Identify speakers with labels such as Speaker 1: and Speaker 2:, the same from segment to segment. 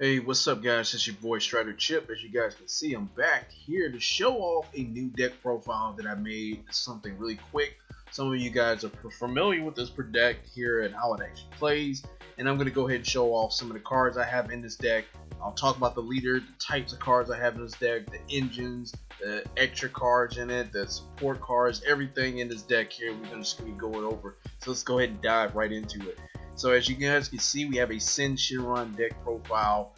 Speaker 1: Hey, what's up guys? It's your boy Strider Chip. As you guys can see, I'm back here to show off a new deck profile that I made. It's something really quick. Some of you guys are familiar with this deck here and how it actually plays. And I'm going to go ahead and show off some of the cards I have in this deck. I'll talk about the leader, the types of cards I have in this deck, the engines, the extra cards in it, the support cards, everything in this deck here. We're just going to be going over. So let's go ahead and dive right into it. So as you guys can see, we have a Syn Shenron deck profile.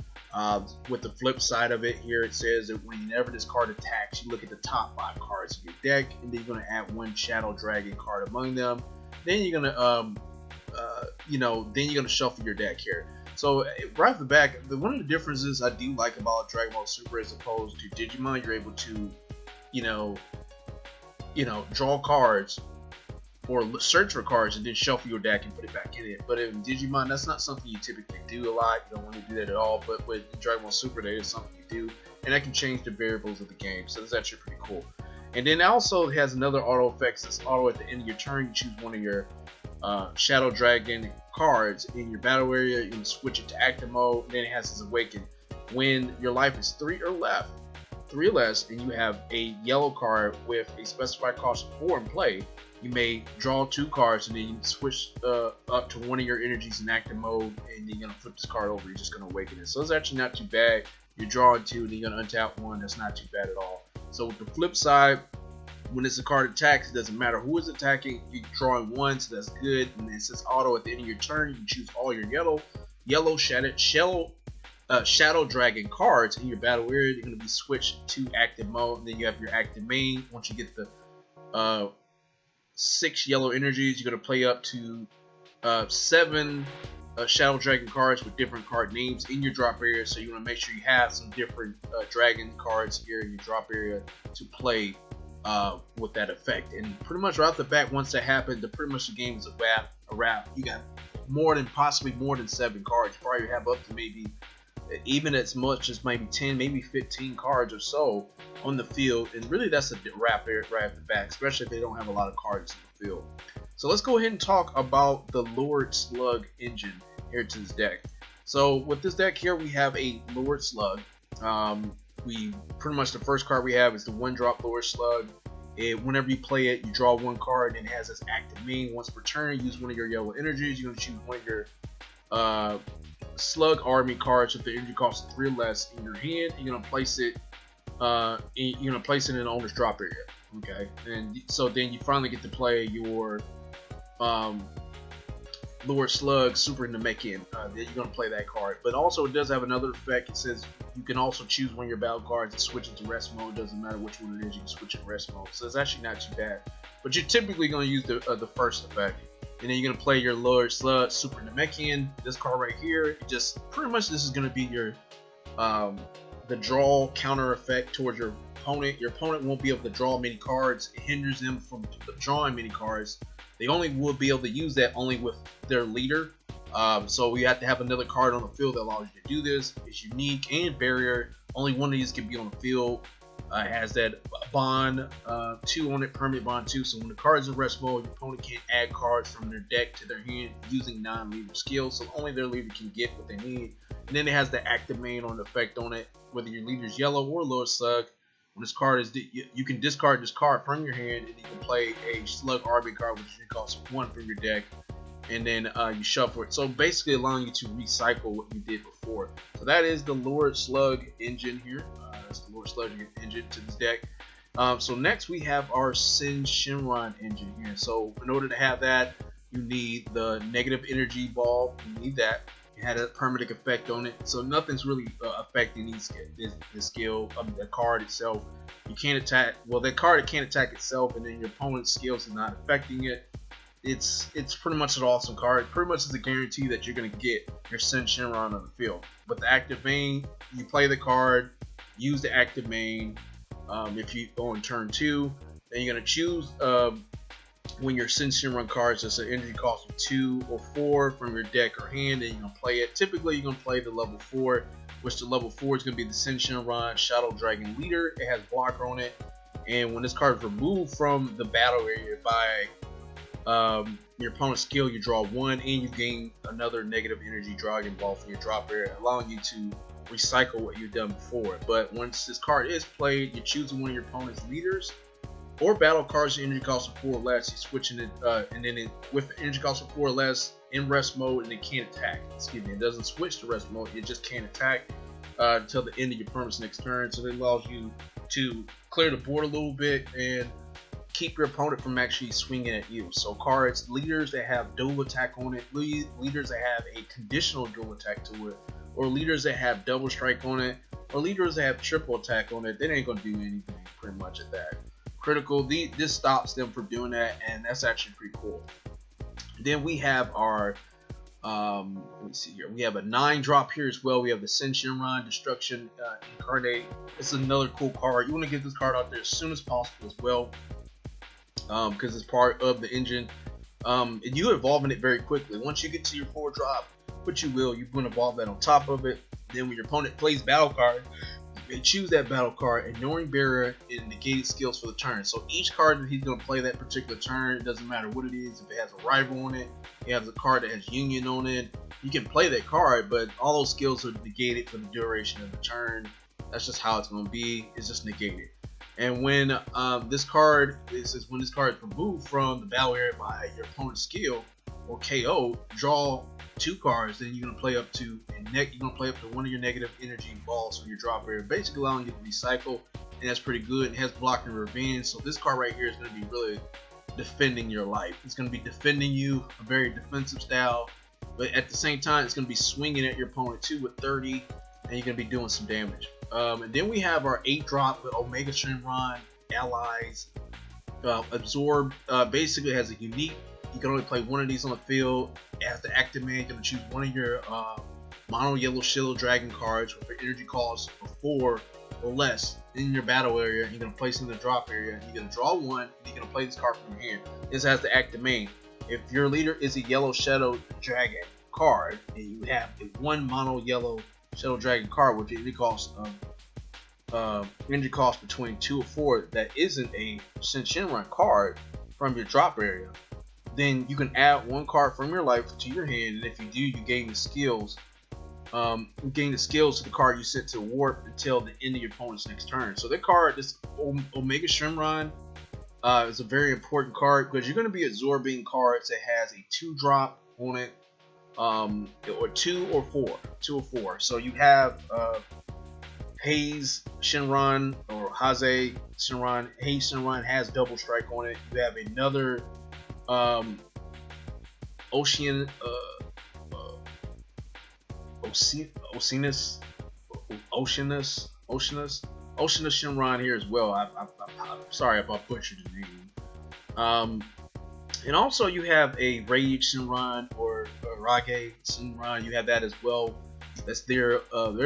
Speaker 1: With the flip side of it here, it says that whenever this card attacks, you look at the top 5 cards of your deck, and then you're going to add one Shadow Dragon card among them. Then you're going to, then you're going to shuffle your deck here. So right off the back, one of the differences I do like about Dragon Ball Super as opposed to Digimon, you're able to, draw cards or search for cards and then shuffle your deck and put it back in it. But in Digimon, that's not something you typically do a lot. You don't want to do that at all. But with Dragon Ball Super, that is something you do, and that can change the variables of the game. So that's actually pretty cool. And then it also has another auto effects. That's auto at the end of your turn. You choose one of your Shadow Dragon cards in your battle area. You can switch it to active mode. And then it has this awaken. When your life is 3 or less, and you have a yellow card with a specified cost of 4 in play, you may draw 2 cards and then you switch up to one of your energies in active mode, and then you're gonna flip this card over. You're just gonna awaken it. So it's actually not too bad. You're drawing 2, then you're gonna untap 1. That's not too bad at all. So with the flip side, when it's a card attacks, it doesn't matter who is attacking. You're drawing 1, so that's good. And then it says auto at the end of your turn. You can choose all your yellow Shadow Dragon cards in your battle area. They're gonna be switched to active mode. And then you have your active main. Once you get the 6 yellow energies, you're going to play up to 7 Shadow Dragon cards with different card names in your drop area. So you want to make sure you have some different dragon cards here in your drop area to play with that effect. And pretty much right off the bat, once that happens, pretty much the game is a wrap. You got possibly more than 7 cards. You probably have up to maybe even as much as maybe 10, maybe 15 cards or so on the field, and really that's a wrap right off the back, especially if they don't have a lot of cards in the field. So let's go ahead and talk about the Lord Slug engine here to this deck. So with this deck here, we have a Lord Slug. We pretty much the first card we have is the 1-drop Lord Slug. Whenever you play it, you draw 1 card and it has this active main. Once per turn, use one of your yellow energies. You're going to choose one of your Slug army cards with the energy cost of 3 or less in your hand. You're gonna place it. In the owner's drop area. Okay, and so then you finally get to play your Lord Slug Super Namekian. Then you're gonna play that card. But also it does have another effect. It says you can also choose one of your battle cards and switch it to rest mode. It doesn't matter which one it is. You can switch it to rest mode. So it's actually not too bad. But you're typically gonna use the first effect. And then you're going to play your Lord Slug Super Namekian. This card right here, this is going to be your the draw counter effect towards your opponent. Your opponent won't be able to draw many cards. It hinders them from drawing many cards. They only will be able to use that only with their leader. So we have to have another card on the field that allows you to do this. It's unique and barrier. Only one of these can be on the field. It has that bond 2 on it, permanent bond 2. So when the card is in rest mode, your opponent can't add cards from their deck to their hand using non-leader skills. So only their leader can get what they need. And then it has the active main on effect on it. Whether your leader's yellow or Lord Slug, when this card is, you can discard this card from your hand, and you can play a Slug army card, which costs 1 from your deck. And then you shuffle it. So basically allowing you to recycle what you did before. So that is the Lord Slug engine here. That's the Lord Slug engine to this deck. So next we have our Syn Shenron engine here. So in order to have that, you need the negative energy ball. You need that. It had a permanent effect on it. So nothing's really affecting the skill of the card itself. You can't attack. Well, that card can't attack itself, and then your opponent's skills are not affecting it. It's pretty much an awesome card. Pretty much is a guarantee that you're going to get your Syn Shenron on the field. But the active main, you play the card, use the active main. If you go on turn 2, then you're going to choose when your Syn Shenron cards that's an energy cost of 2 or 4 from your deck or hand, and you're going to play it. Typically, you're going to play the level 4, which the level 4 is going to be the Syn Shenron Shadow Dragon Leader. It has blocker on it, and when this card is removed from the battle area by your opponent's skill, you draw 1 and you gain another negative energy dragon ball from your drop area, allowing you to recycle what you've done before. But once this card is played, you're choosing one of your opponent's leaders or battle cards. Your energy cost of 4 or less. You're switching it, and then with the energy cost of 4 or less in rest mode, and it can't attack. Excuse me, it doesn't switch to rest mode. It just can't attack until the end of your opponent's next turn. So it allows you to clear the board a little bit and keep your opponent from actually swinging at you. So cards, leaders that have dual attack on it, leaders that have a conditional dual attack to it, or leaders that have double strike on it, or leaders that have triple attack on it, they ain't gonna do anything pretty much at that. Critical, this stops them from doing that, and that's actually pretty cool. Then we have our let me see here. We have a 9-drop here as well. We have the Syn Shenron Destruction Incarnate. It's another cool card. You want to get this card out there as soon as possible as well, because it's part of the engine. And you evolving it very quickly. Once you get to your 4-drop, which you will, you're going to evolve that on top of it. Then when your opponent plays battle card, they choose that battle card, ignoring barrier and negated skills for the turn. So each card that he's going to play that particular turn, it doesn't matter what it is. If it has a rival on it, it has a card that has union on it, you can play that card, but all those skills are negated for the duration of the turn. That's just how it's going to be. It's just negated. And when this card is removed from the battle area by your opponent's skill or KO, draw 2 cards. Then you're gonna play up to one of your negative energy balls from your drop area, basically allowing you to recycle, and that's pretty good. It has blocking revenge, so this card right here is gonna be really defending your life. It's gonna be defending you, a very defensive style, but at the same time, it's gonna be swinging at your opponent too with 30, and you're gonna be doing some damage. And then we have our 8-drop with Omega Shenron Allies. Absorb basically has a unique. You can only play one of these on the field. As the active man, you're going to choose one of your mono yellow Shadow Dragon cards with an energy cost of 4 or less in your battle area. You're going to place it in the drop area. You're going to draw one, and you're going to play this card from your hand. This has the active main. If your leader is a yellow Shadow Dragon card, and you have a 1 mono yellow Shadow Dragon card with energy cost between 2 or 4 that isn't a Syn Shenron card from your drop area, then you can add 1 card from your life to your hand, and if you do, you gain the skills. To the card you sent to warp until the end of your opponent's next turn. So that card, this Omega Shenron, is a very important card because you're going to be absorbing cards that has a 2-drop on it, or 2 or 4. So you have Haze Shenron or Haze Shenron. Haze Shenron has double strike on it. You have another Oceanus Shenron here as well. I'm sorry if I butchered the name. And also you have a Rage Shenron or Rage Shenron. You have that as well. That's there.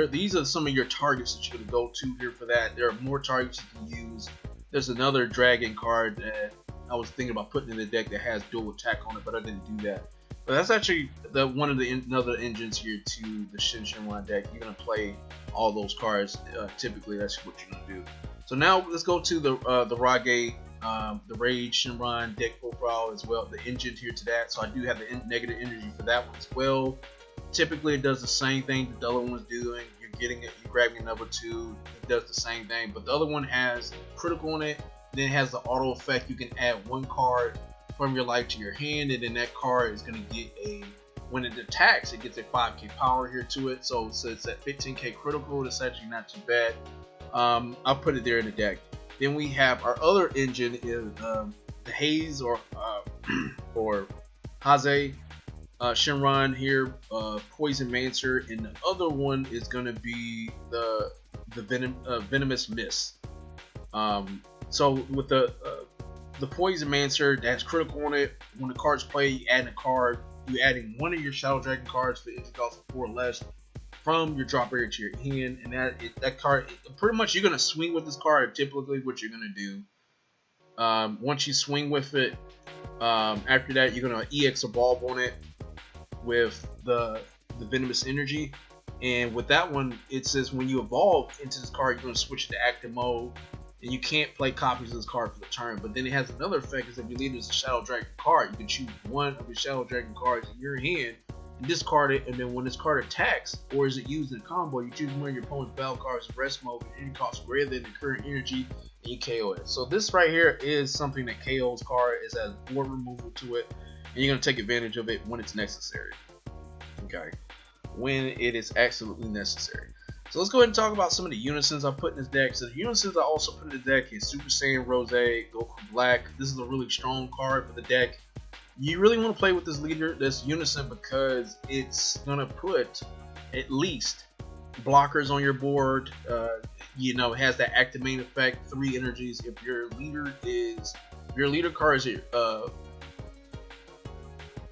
Speaker 1: These are some of your targets that you're gonna go to here for that. There are more targets you can use. There's another dragon card that I was thinking about putting in the deck that has dual attack on it, but I didn't do that. But that's actually one of the another engines here to the Syn Shenron deck. You're gonna play all those cards. Typically, that's what you're gonna do. So now let's go to the Rage Shenron deck profile as well. The engine here to that. So I do have the negative energy for that one as well. Typically, it does the same thing the other one's doing. You're getting it. You're grabbing number 2. It does the same thing, but the other one has critical on it. Then it has the auto effect. You can add 1 card from your life to your hand, and then that card is going to get when it attacks, it gets a 5k power here to it. So it's at 15k critical. That's actually not too bad. I'll put it there in the deck. Then we have our other engine is the Haze or Haze Shenron here, Poison Mancer, and the other one is going to be the Venomous Mist. So with the Poison Mancer, that's critical on it. When the card's played, you add a card. You're adding one of your Shadow Dragon cards for energy cost of 4 or less from your drop area to your hand, and that card, pretty much you're gonna swing with this card. Typically, what you're gonna do, once you swing with it, after that you're gonna EX Evolve on it with the Venomous Energy, and with that one, it says when you evolve into this card, you're gonna switch to active mode. And you can't play copies of this card for the turn. But then it has another effect, is if your leader is a Shadow Dragon card, you can choose one of your Shadow Dragon cards in your hand discard it, and then when this card attacks or is it used in a combo, you choose one of your opponent's battle cards in rest mode with any cost greater than the current energy, and you KO it. So this right here is something that KO's card. It has board removal to it, and you're gonna take advantage of it when it's necessary. Okay, when it is absolutely necessary. So let's go ahead and talk about some of the Unisons I put in this deck. So the Unisons I also put in the deck is Super Saiyan Rose, Goku Black. This is a really strong card for the deck. You really want to play with this leader, this Unison, because it's gonna put at least blockers on your board. You know, it has that active main effect, 3 energies. If your leader card is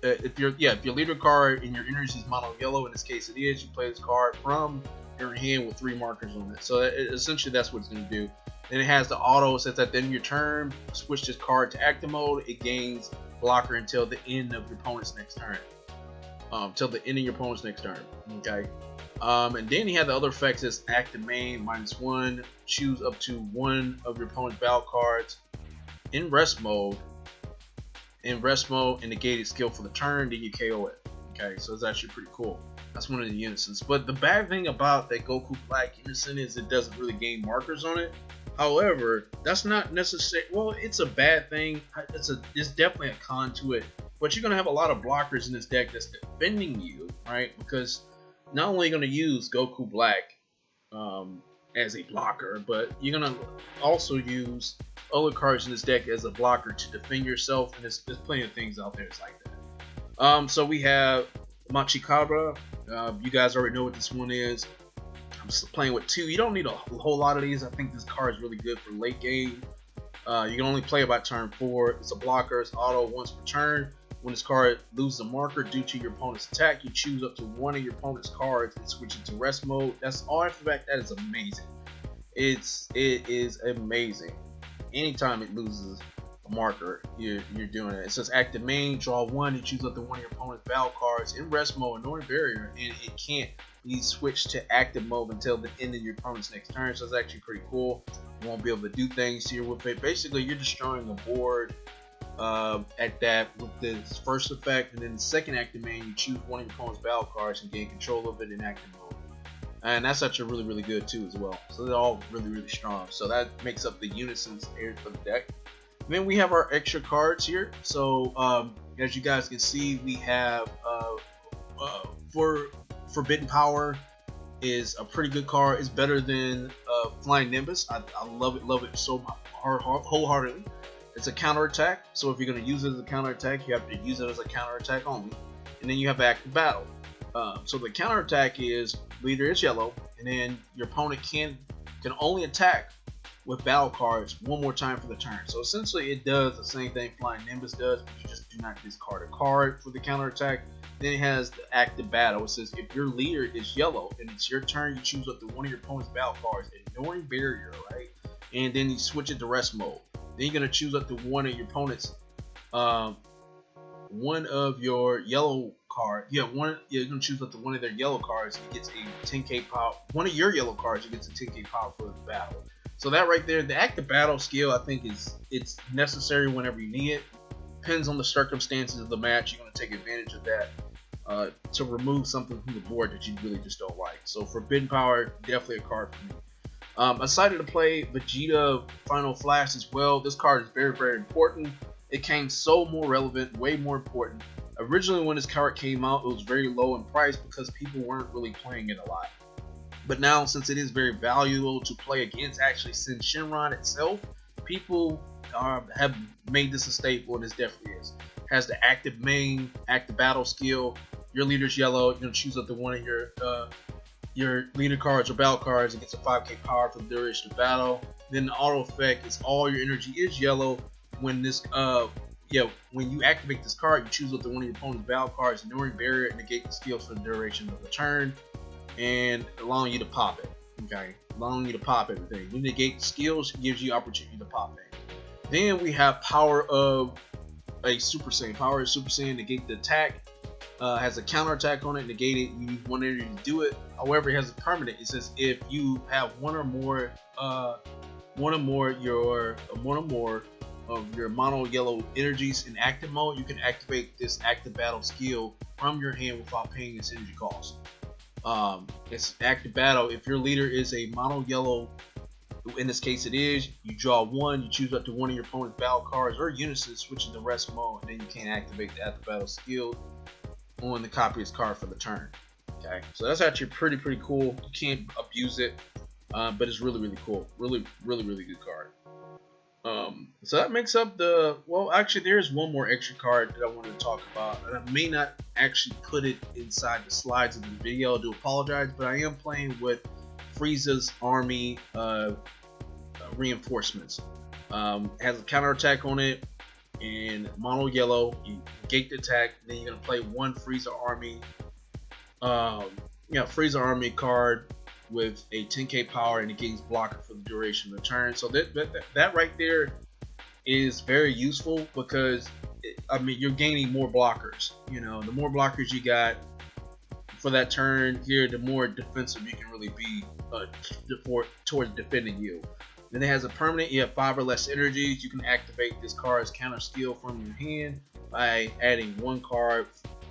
Speaker 1: if your leader card and your energy is mono yellow, in this case it is, you play this card from your hand with 3 markers on it. So essentially that's what it's going to do. Then it has the auto. It says at the end of your turn, switch this card to active mode. It gains blocker until the end of your opponent's next turn. Till the end of your opponent's next turn. Okay. And then you have the other effects as active main, -1, choose up to 1 of your opponent's battle cards in rest mode. And negate its skill for the turn, then you KO it. Okay, so it's actually pretty cool. That's one of the Unisons. But the bad thing about that Goku Black Unison is it doesn't really gain markers on it. However, that's not necessary. Well, it's a bad thing. It's definitely a con to it. But you're gonna have a lot of blockers in this deck that's defending you, right? Because not only are you gonna use Goku Black as a blocker, but you're gonna also use other cards in this deck as a blocker to defend yourself. And there's plenty of things out there that's like that. So we have Machikabra. You guys already know what this one is. I'm just playing with 2. You don't need a whole lot of these. I think this card is really good for late game. You can only play about turn 4. It's a blocker. It's auto once per turn. When this card loses a marker due to your opponent's attack, you choose up to 1 of your opponent's cards and switch it to rest mode. That's all in fact. That is amazing. It is amazing. Anytime it loses a marker, you're doing it. It says active main, draw 1, and choose up to 1 of your opponent's battle cards in rest mode, ignoring barrier, and it can't be switched to active mode until the end of your opponent's next turn. So it's actually pretty cool. You won't be able to do things here with it. Basically, you're destroying the board at that with this first effect, and then the second active main, you choose 1 of your opponent's battle cards and gain control of it in active mode. And that's actually really good too as well. So they're all really strong. So that makes up the Unisons here for the deck. And then we have our extra cards here. So as you guys can see, we have for Forbidden Power is a pretty good card. It's better than Flying Nimbus. I love it so wholeheartedly. It's a counterattack. So if you're going to use it as a counterattack, you have to use it as a counterattack only. And then you have active battle. So the counterattack is leader is yellow, and then your opponent can only attack with battle cards 1 more time for the turn. So essentially it does the same thing Flying Nimbus does, but you just do not discard a card for the counterattack. Then it has the active battle. It says if your leader is yellow and it's your turn, you choose up to 1 of your opponent's battle cards, ignoring barrier, right? And then you switch it to rest mode. Then you're gonna choose up to 1 of your opponent's one of your yellow card. You're gonna choose up to 1 of their yellow cards. It gets a 10k power. 1 of your yellow cards, it gets a 10k power for the battle. So that right there, the active battle skill, I think it's necessary whenever you need it. Depends on the circumstances of the match. You're gonna take advantage of that to remove something from the board that you really just don't like. So Forbidden Power, definitely a card for me. I decided to play Vegeta Final Flash as well. This card is very important. It came so more relevant, way more important. Originally when this card came out, it was very low in price because people weren't really playing it a lot. But now, since it is very valuable to play against actually Syn Shenron itself, people have made this a staple, and this definitely is. Has the active main, active battle skill. Your leader's yellow. You're gonna choose up to 1 of your leader cards or battle cards. It gets a 5k power for the duration of battle. Then the auto effect is all your energy is yellow. When this when you activate this card, you choose up to 1 of your opponent's battle cards, ignoring barrier, and negate the skills for the duration of the turn, and allowing you to pop it. Okay, allowing you to pop everything. When you negate skills, it gives you opportunity to pop it. Then we have power of a Super Saiyan. Power of Super Saiyan, negate the attack. Has a counter attack on it, negate it. You use 1 energy to do it. However, it has a permanent. It says if you have one or more of your mono yellow energies in active mode, you can activate this active battle skill from your hand without paying its energy cost. It's active battle. If your leader is a mono yellow, in this case it is, you draw one, you choose up to one of your opponent's battle cards or Unisons, switching to rest mode, and then you can't activate the active battle skill on the copy's card for the turn. Okay, so that's actually pretty cool. You can't abuse it, but it's really cool. Really good card. So that makes up the, well, actually there's one more extra card that I wanted to talk about, and I may not actually put it inside the slides of the video. I do apologize, but I am playing with Frieza's army reinforcements. Has a counterattack on it in mono yellow. You gate the attack, then you're gonna play one Frieza army Frieza army card with a 10k power, and it gains blocker for the duration of the turn. So that right there is very useful, because you're gaining more blockers. The more blockers you got for that turn here, the more defensive you can really be towards defending you. Then it has a permanent. You have 5 or less energies. You can activate this card's counter skill from your hand by adding one card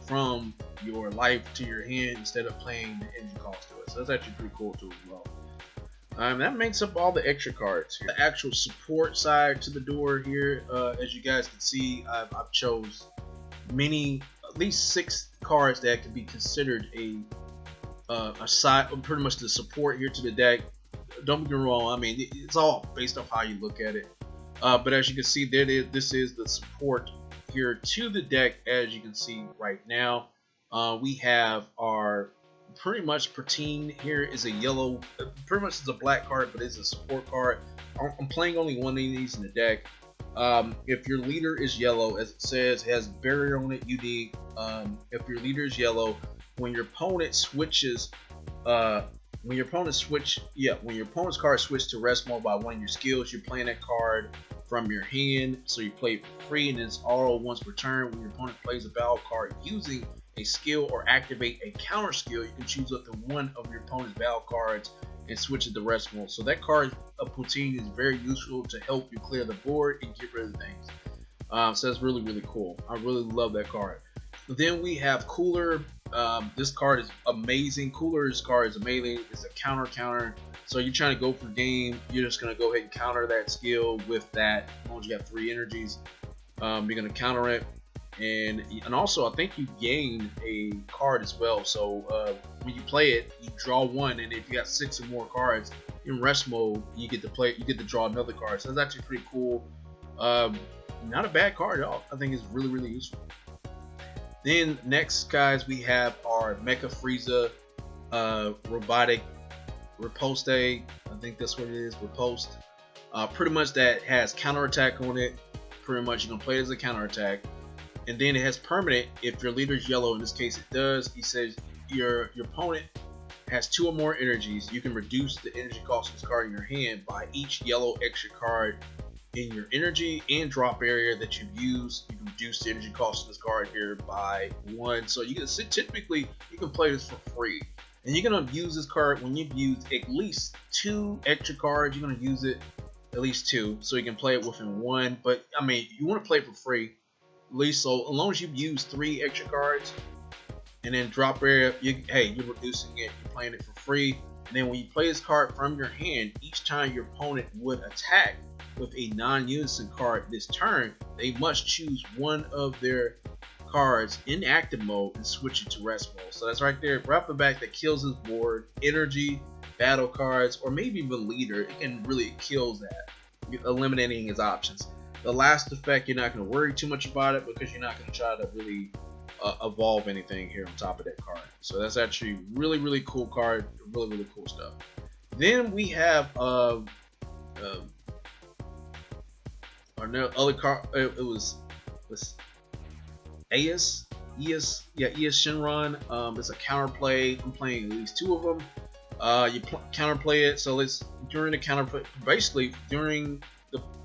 Speaker 1: from your life to your hand instead of playing the energy cost to it. So that's actually pretty cool too as well. That makes up all the extra cards here. The actual support side to the door here, as you guys can see, I've chose at least 6 cards that can be considered a side, pretty much the support here to the deck. Don't get me wrong, it's all based off how you look at it. But as you can see, this is the support here to the deck. As you can see right now, we have our pretty much Pertine here is a yellow, pretty much is a black card, but it's a support card. I'm playing only one of these in the deck. If your leader is yellow, as it says, it has barrier on it, unique. If your leader is yellow, when your opponent switches, when your opponent's card switch to rest mode by one of your skills, you're playing that card from your hand, so you play it for free, and it's auto once per turn. When your opponent plays a battle card using a skill or activate a counter skill, you can choose up to one of your opponent's battle cards and switch it to rest mode. So that card of Poutine is very useful to help you clear the board and get rid of things. So that's really cool. I really love that card. Then we have Cooler. This card is amazing. Cooler's card is amazing. It's a counter. So you're trying to go for game, you're just gonna go ahead and counter that skill with that. As long as you have 3 energies, you're gonna counter it. And also, I think you gain a card as well. So when you play it, you draw one, and if you got 6 or more cards in rest mode, you get to draw another card. So that's actually pretty cool. Not a bad card at all. I think it's really useful. Then next, guys, we have our Mecha Frieza robotic riposte. I think that's what it is, riposte. Pretty much that has counterattack on it. Pretty much you're gonna play it as a counterattack. And then it has permanent. If your leader's yellow, in this case it does, he says your opponent has 2 or more energies, you can reduce the energy cost of this card in your hand by each yellow extra card in your energy and drop area that you've used. You can reduce the energy cost of this card here by 1. So you can typically you can play this for free, and you're gonna use this card when you've used at least 2 extra cards. You're gonna use it at least 2, so you can play it within 1. But you want to play it for free, at least. So as long as you've used 3 extra cards and then drop area, you're reducing it. You're playing it for free. And then when you play this card from your hand, each time your opponent would attack with a non-unison card this turn, they must choose one of their cards in active mode and switch it to rest mode. So that's right there, right off the back, that kills his board. Energy, battle cards, or maybe even leader, it can really kills that, eliminating his options. The last effect, you're not going to worry too much about it, because you're not going to try to really evolve anything here on top of that card. So that's actually really cool card, really cool stuff. Then we have another other card. It was Syn Shenron. It's a counterplay. I'm playing at least 2 of them. You counterplay it. So it's during the counterplay, basically during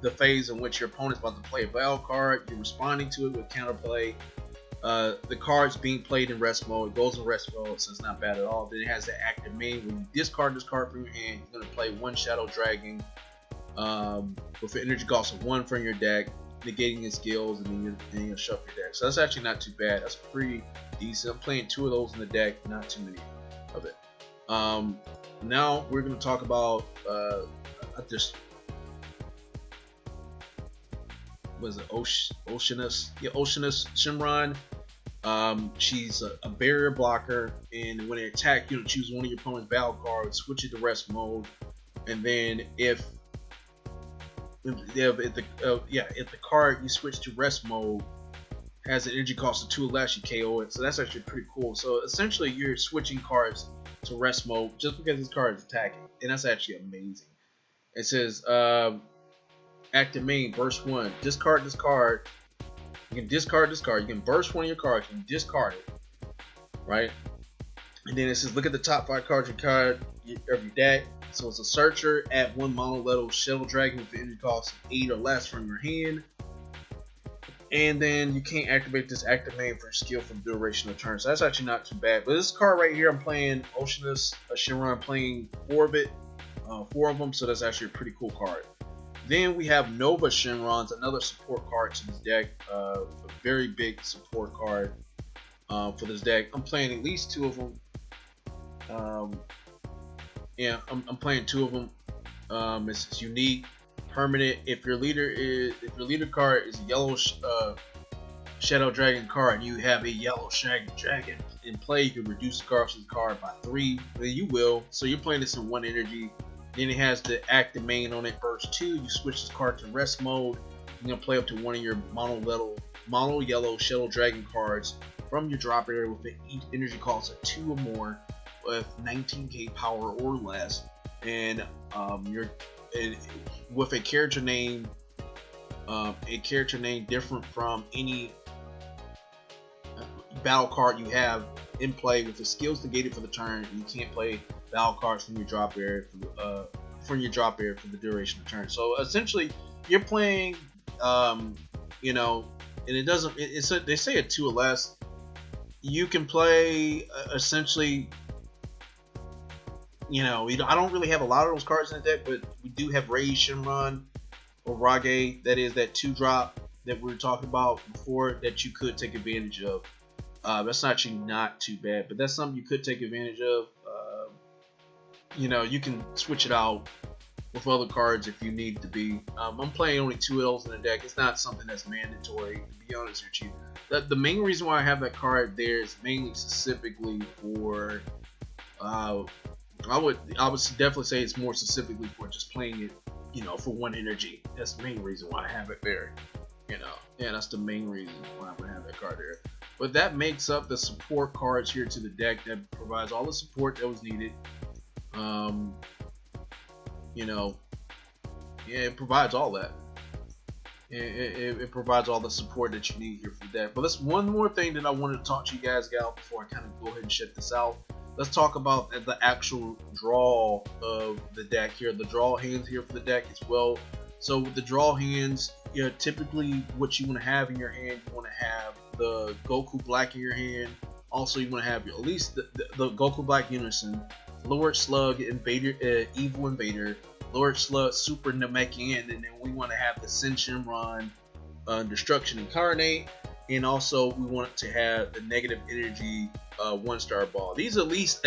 Speaker 1: the phase in which your opponent's about to play a battle card, you're responding to it with counterplay. The card's being played in rest mode. It goes in rest mode, so it's not bad at all. Then it has the active main. When you discard this card from your hand, you're going to play 1 Shadow Dragon with an energy cost of 1 from your deck, negating its skills, and then you shuffle your deck. So that's actually not too bad. That's pretty decent. I'm playing 2 of those in the deck, not too many of it. Now we're going to talk about this. Was it Oceanus? Yeah, Oceanus Shenron. She's a barrier blocker, and when it attack, choose one of your opponent's battle cards, switch it to rest mode, and then if the card you switch to rest mode has an energy cost of 2 or less, you KO it. So that's actually pretty cool. So essentially, you're switching cards to rest mode just because this card is attacking, and that's actually amazing. It says active main burst 1, discard this card. You can discard this card. You can burst one of your cards. You can discard it, right? And then it says look at the top 5 cards of your deck. So it's a searcher, add 1 mono level Shuttle Dragon with the energy cost of 8 or less from your hand. And then you can't activate this active main for skill for the duration of the turn. So that's actually not too bad. But this card right here, I'm playing Oceanus Shenron, playing 4 of it, 4 of them. So that's actually a pretty cool card. Then we have Nova Shenron's, another support card to this deck. A very big support card for this deck. I'm playing at least 2 of them. Yeah, I'm playing 2 of them. It's unique, permanent. If your leader card is a yellow Shadow Dragon card, and you have a yellow Shadow Dragon in play, you can reduce the cost of the card by 3. Then you will. So you're playing this in 1 energy. Then it has the active main on it. Burst 2, you switch this card to rest mode. You're gonna play up to 1 of your mono yellow Shadow Dragon cards from your drop area with an energy cost of 2 or more, with 19k power or less, and with a character name different from any battle card you have in play, with the skills negated for the turn. You can't play battle cards from your drop area for the duration of the turn. So essentially, you're playing, and it doesn't. They say a 2 or less. You can play essentially. I don't really have a lot of those cards in the deck, but we do have Rage Shenron or Rage. That is that 2-drop that we were talking about before that you could take advantage of. That's actually not too bad, but that's something you could take advantage of. You can switch it out with other cards if you need to be. I'm playing only 2 of those in the deck. It's not something that's mandatory, to be honest with you. The main reason why I have that card there is mainly specifically for. I would definitely say it's more specifically for just playing it, for 1 energy. That's the main reason why I have it there. Yeah, that's the main reason why I would have that card there. But that makes up the support cards here to the deck that provides all the support that was needed. It provides all that. It provides all the support that you need here for the deck. But that's one more thing that I wanted to talk to you guys about before I kind of go ahead and shut this out. Let's talk about the actual draw of the deck here. The draw hands here for the deck as well. So with the draw hands, typically what you want to have in your hand, you want to have the Goku Black in your hand. Also, you want to have at least the Goku Black Unison, Lord Slug, Evil Invader, Lord Slug, Super Namekian, and then we want to have the Syn Shenron, Destruction Incarnate, and also we want to have the Negative Energy 1-star ball. These at least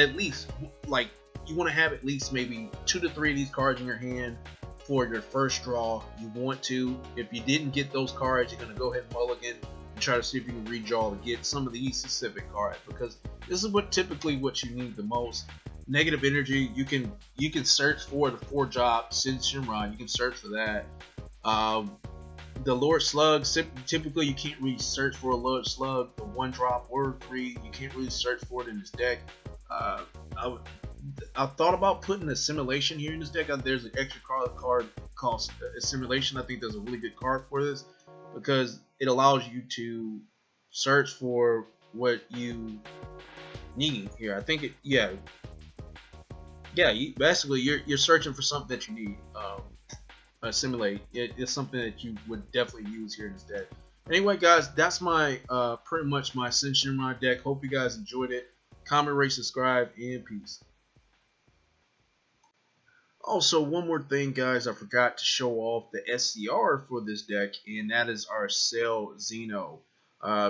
Speaker 1: like you want to have at least maybe 2 to 3 of these cards in your hand for your first draw. You want to, if you didn't get those cards, you're gonna go ahead and mulligan and try to see if you can redraw to get some of these specific cards, because this is typically what you need the most. Negative Energy, you can search for the 4-drop Syn Shenron. You can search for that. The Lord Slug, typically you can't really search for a Lord Slug, the 1-drop or 3. You can't really search for it in this deck. I thought about putting Assimilation here in this deck. There's an extra card called Assimilation. I think there's a really good card for this because it allows you to search for what you need here. I think basically you're searching for something that you need. Assimilate. It's something that you would definitely use here in this deck. Anyway, guys, that's my pretty much my Syn Shenron deck. Hope you guys enjoyed it. Comment, rate, subscribe, and peace. Also, one more thing, guys, I forgot to show off the SCR for this deck, and that is our Cell Xeno.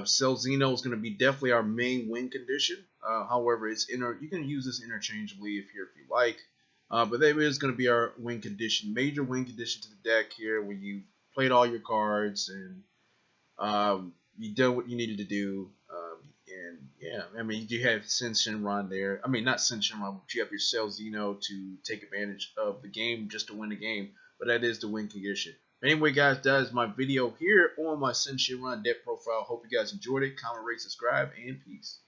Speaker 1: Cell Xeno is going to be definitely our main win condition. However, you can use this interchangeably if you like. But that is going to be our win condition, major win condition to the deck here, when you played all your cards and you done what you needed to do. And yeah, I mean, you have Syn Shenron there. I mean, not Syn Shenron, but you have your Cell Xeno to take advantage of the game just to win the game. But that is the win condition. Anyway, guys, that is my video here on my Syn Shenron deck profile. Hope you guys enjoyed it. Comment, rate, subscribe, and peace.